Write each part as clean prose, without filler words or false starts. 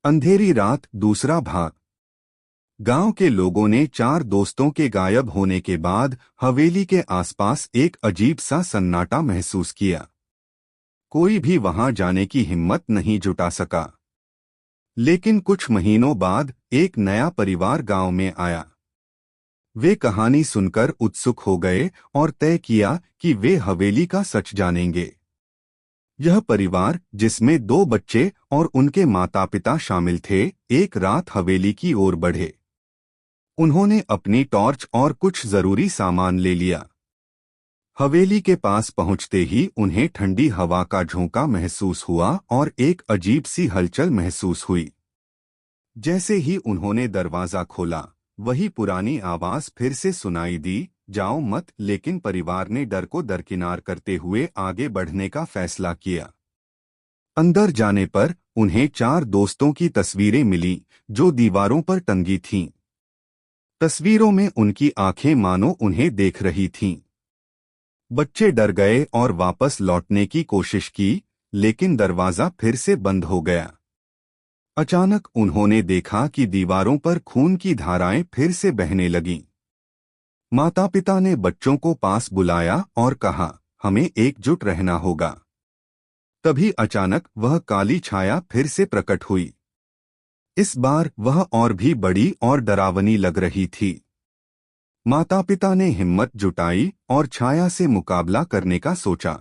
अंधेरी रात दूसरा भाग। गांव के लोगों ने 4 दोस्तों के गायब होने के बाद हवेली के आसपास एक अजीब सा सन्नाटा महसूस किया। कोई भी वहां जाने की हिम्मत नहीं जुटा सका। लेकिन कुछ महीनों बाद एक नया परिवार गांव में आया। वे कहानी सुनकर उत्सुक हो गए और तय किया कि वे हवेली का सच जानेंगे। यह परिवार, जिसमें 2 बच्चे और उनके माता पिता शामिल थे, एक रात हवेली की ओर बढ़े। उन्होंने अपनी टॉर्च और कुछ जरूरी सामान ले लिया। हवेली के पास पहुंचते ही उन्हें ठंडी हवा का झोंका महसूस हुआ और एक अजीब सी हलचल महसूस हुई। जैसे ही उन्होंने दरवाजा खोला, वही पुरानी आवाज फिर से सुनाई दी, जाओ मत। लेकिन परिवार ने डर को दरकिनार करते हुए आगे बढ़ने का फैसला किया। अंदर जाने पर उन्हें 4 दोस्तों की तस्वीरें मिलीं, जो दीवारों पर टंगी थीं। तस्वीरों में उनकी आंखें मानो उन्हें देख रही थीं। बच्चे डर गए और वापस लौटने की कोशिश की, लेकिन दरवाजा फिर से बंद हो गया। अचानक उन्होंने देखा कि दीवारों पर खून की धाराएं फिर से बहने लगीं। माता पिता ने बच्चों को पास बुलाया और कहा, हमें एकजुट रहना होगा। तभी अचानक वह काली छाया फिर से प्रकट हुई। इस बार वह और भी बड़ी और डरावनी लग रही थी। माता पिता ने हिम्मत जुटाई और छाया से मुकाबला करने का सोचा।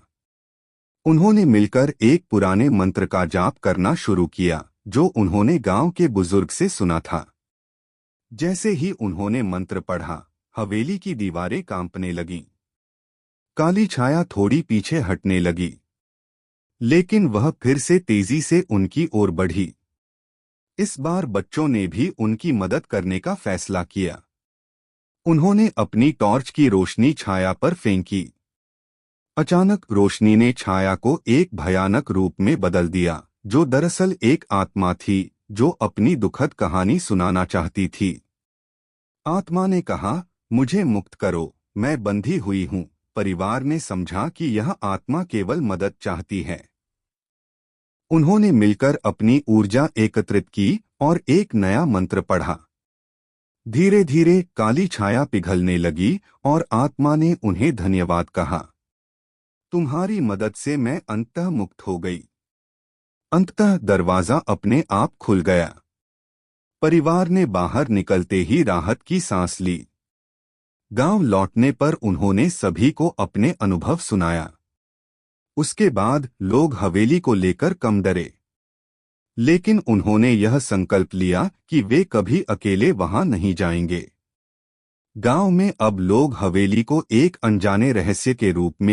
उन्होंने मिलकर एक पुराने मंत्र का जाप करना शुरू किया, जो उन्होंने गांव के बुजुर्ग से सुना था। जैसे ही उन्होंने मंत्र पढ़ा, हवेली की दीवारें कांपने लगीं। काली छाया थोड़ी पीछे हटने लगी, लेकिन वह फिर से तेजी से उनकी ओर बढ़ी। इस बार बच्चों ने भी उनकी मदद करने का फैसला किया। उन्होंने अपनी टॉर्च की रोशनी छाया पर फेंकी। अचानक रोशनी ने छाया को एक भयानक रूप में बदल दिया, जो दरअसल एक आत्मा थी, जो अपनी दुखद कहानी सुनाना चाहती थी। आत्मा ने कहा, मुझे मुक्त करो, मैं बंधी हुई हूँ। परिवार ने समझा कि यह आत्मा केवल मदद चाहती है। उन्होंने मिलकर अपनी ऊर्जा एकत्रित की और एक नया मंत्र पढ़ा। धीरे धीरे काली छाया पिघलने लगी और आत्मा ने उन्हें धन्यवाद कहा। तुम्हारी मदद से मैं अंततः मुक्त हो गई। अंततः दरवाजा अपने आप खुल गया। परिवार ने बाहर निकलते ही राहत की सांस ली। गांव लौटने पर उन्होंने सभी को अपने अनुभव सुनाया। उसके बाद लोग हवेली को लेकर कम डरे। लेकिन उन्होंने यह संकल्प लिया कि वे कभी अकेले वहां नहीं जाएंगे। गांव में अब लोग हवेली को एक अनजाने रहस्य के रूप में